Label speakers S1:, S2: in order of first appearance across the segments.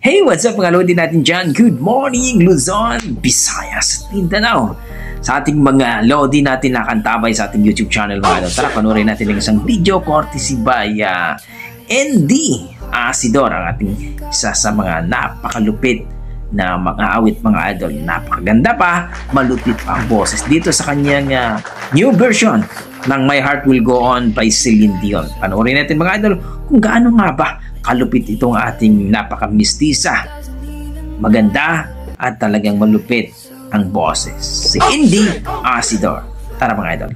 S1: Hey, what's up mga lodi natin dyan? Good morning, Luzon, Visayas, Mindanao. Sa ating mga lodi natin nakantabay sa ating YouTube channel mga lodi. Tara, panurin natin ng isang video courtesy by ND Asidor, ang ating isa sa mga napakalupit na mga awit mga idol. Napakaganda pa, malupit pa ang boses dito sa kanyang new version ng My Heart Will Go On by Celine Dion. Panoorin natin mga idol kung gaano nga ba kalupit itong ating napakamistisa, maganda at talagang malupit ang boses. Si ND Asidor. Tara mga idol.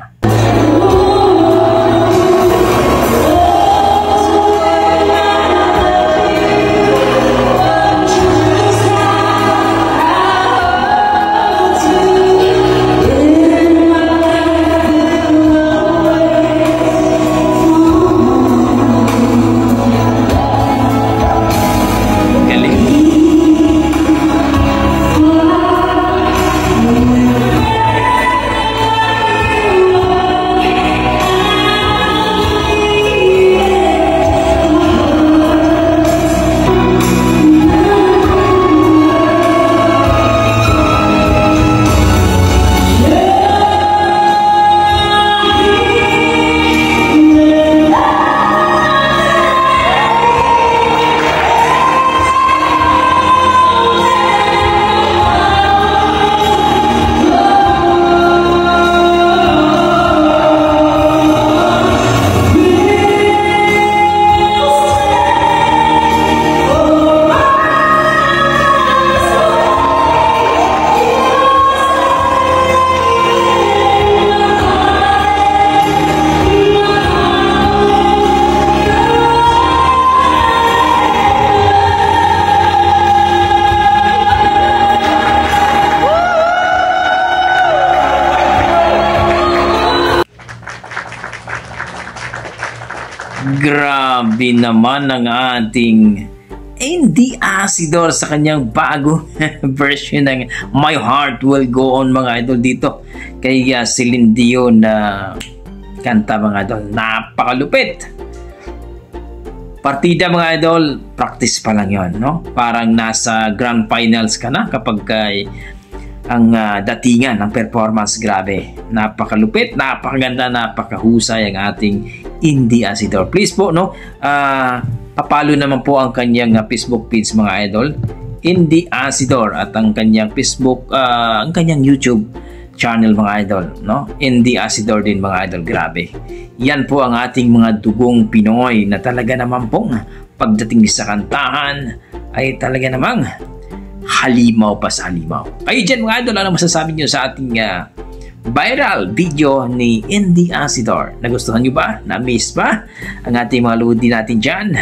S1: Grabe naman ang ating ND Asidor sa kanyang bago version ng My Heart Will Go On mga idol dito kay Celine Dion na kanta mga idol. Napakalupit. Partida mga idol, practice pa lang yon, no? Parang nasa grand finals ka na kapag ang datingan ng performance. Grabe, napakalupit, napakaganda, napakahusay ang ating ND Asidor. Please po, no, papalo naman po ang kanyang Facebook page mga idol, ND Asidor, at ang kanyang Facebook, ang kanyang YouTube channel mga idol, no, ND Asidor din mga idol. Grabe, yan po ang ating mga dugong Pinoy na talaga naman pong pagdating sa kantahan ay talaga namang halimaw pa sa halimaw. Kayo dyan mga idol, ano masasabi nyo sa ating viral video ni ND Asidor? Nagustuhan nyo ba? Na-miss ba ang ating mga lodi natin dyan?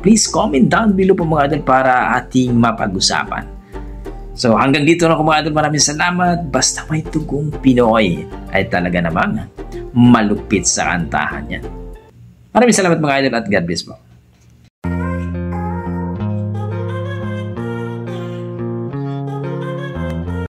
S1: Please comment down below po mga idol para ating mapag-usapan. So hanggang dito na po mga idol, maraming salamat. Basta may tugong Pinoy ay talaga namang malupit sa kantahan yan. Maraming salamat mga idol at God bless po.